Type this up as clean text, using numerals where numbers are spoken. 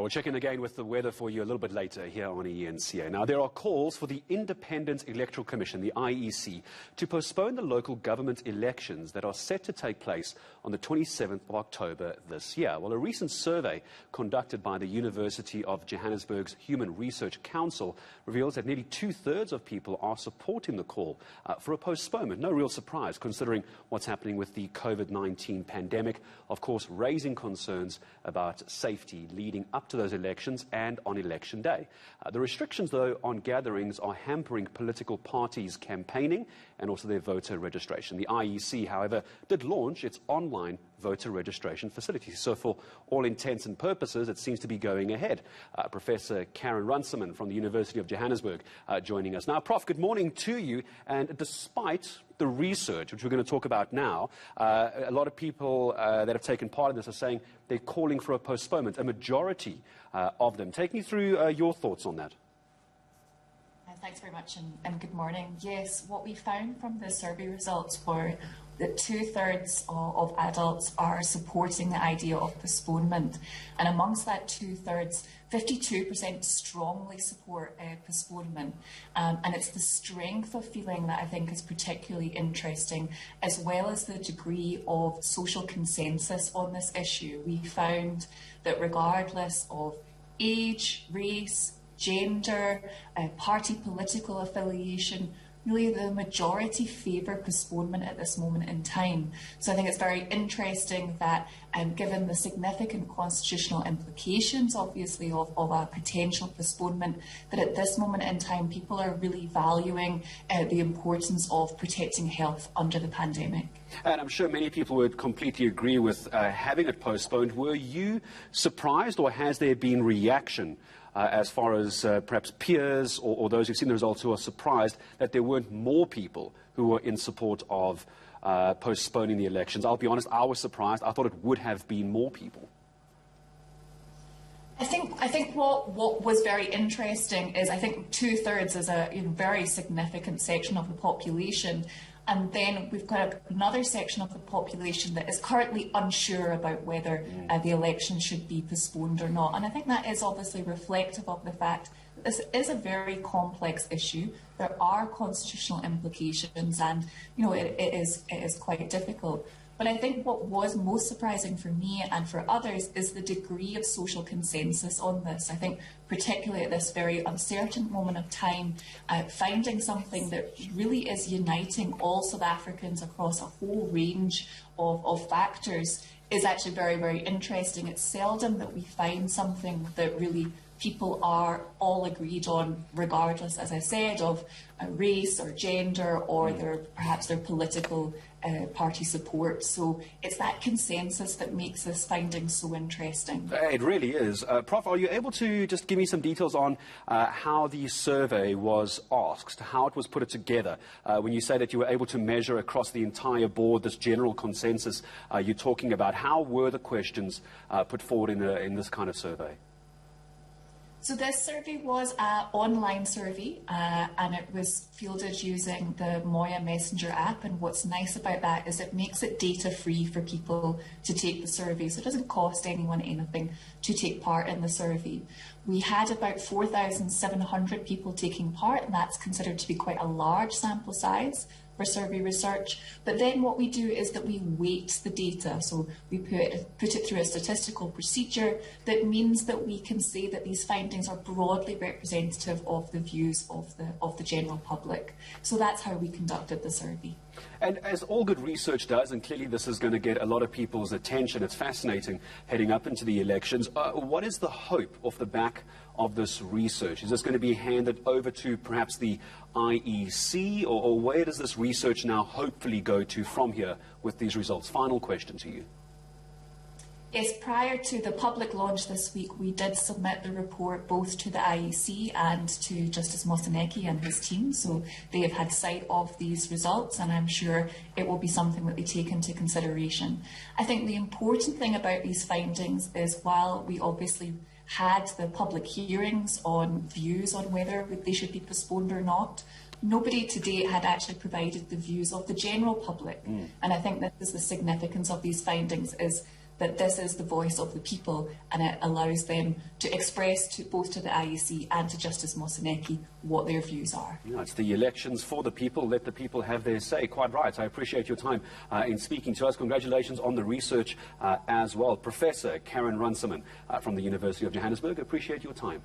We'll check in again with the weather for you a little bit later here on eNCA. Now, there are calls for the Independent Electoral Commission, the IEC, to postpone the local government elections that are set to take place on the 27th of October this year. Well, a recent survey conducted by the University of Johannesburg's Human Research Council reveals that nearly two-thirds of people are supporting the call for a postponement. No real surprise, considering what's happening with the COVID-19 pandemic, of course, raising concerns about safety leading up to those elections and on election day. The restrictions, though, on gatherings are hampering political parties campaigning and also their voter registration. The IEC, however, did launch its online voter registration facility. So for all intents and purposes, it seems to be going ahead. Professor Carin Runciman from the University of Johannesburg joining us. Now, Prof, good morning to you. And despite the research, which we're going to talk about now, a lot of people that have taken part in this are saying they're calling for a postponement, a majority of them. Take me through your thoughts on that. Thanks very much and good morning. Yes, what we found from the survey results were that two-thirds of adults are supporting the idea of postponement. And amongst that two-thirds, 52% strongly support postponement. And it's the strength of feeling that I think is particularly interesting, as well as the degree of social consensus on this issue. We found that regardless of age, race, gender, party political affiliation, really the majority favour postponement at this moment in time. So I think it's very interesting that given the significant constitutional implications, obviously, of a potential postponement, that at this moment in time people are really valuing the importance of protecting health under the pandemic. And I'm sure many people would completely agree with having it postponed. Were you surprised, or has there been reaction as far as perhaps peers or those who've seen the results who are surprised that there weren't more people who were in support of postponing the elections? I'll be honest, I was surprised. I thought it would have been more people. I think what was very interesting is I think two-thirds is a very significant section of the population. And then we've got another section of the population that is currently unsure about whether the election should be postponed or not. And I think that is obviously reflective of the fact that this is a very complex issue. There are constitutional implications, and it is quite difficult. But I think what was most surprising for me and for others is the degree of social consensus on this. I think particularly at this very uncertain moment of time, finding something that really is uniting all South Africans across a whole range of factors is actually very, very interesting. It's seldom that we find something that really people are all agreed on, regardless, as I said, of race or gender or perhaps their political party support. So it's that consensus that makes this finding so interesting. It really is. Prof, are you able to just give me some details on how the survey was asked, how it was put together? When you say that you were able to measure across the entire board this general consensus you're talking about, how were the questions put forward in this kind of survey? So this survey was an online survey and it was fielded using the Moya Messenger app, and what's nice about that is it makes it data free for people to take the survey, so it doesn't cost anyone anything to take part in the survey. We had about 4,700 people taking part, and that's considered to be quite a large sample size for survey research. But then what we do is that we weight the data. So we put it through a statistical procedure that means that we can say that these findings are broadly representative of the views of the general public. So that's how we conducted the survey. And as all good research does, and clearly this is going to get a lot of people's attention, it's fascinating heading up into the elections. What is the hope off the back of this research? Is this going to be handed over to perhaps the IEC, or where does this research now hopefully go to from here with these results? Final question to you. Yes, prior to the public launch this week, we did submit the report both to the IEC and to Justice Moseneke and his team, so they have had sight of these results, and I'm sure it will be something that they take into consideration. I think the important thing about these findings is, while we obviously had the public hearings on views on whether they should be postponed or not, nobody to date had actually provided the views of the general public. And I think this is the significance of these findings, is that this is the voice of the people, and it allows them to express both to the IEC and to Justice Moseneke what their views are. Yeah, it's the elections for the people. Let the people have their say. Quite right. I appreciate your time in speaking to us. Congratulations on the research as well. Professor Carin Runciman from the University of Johannesburg, appreciate your time.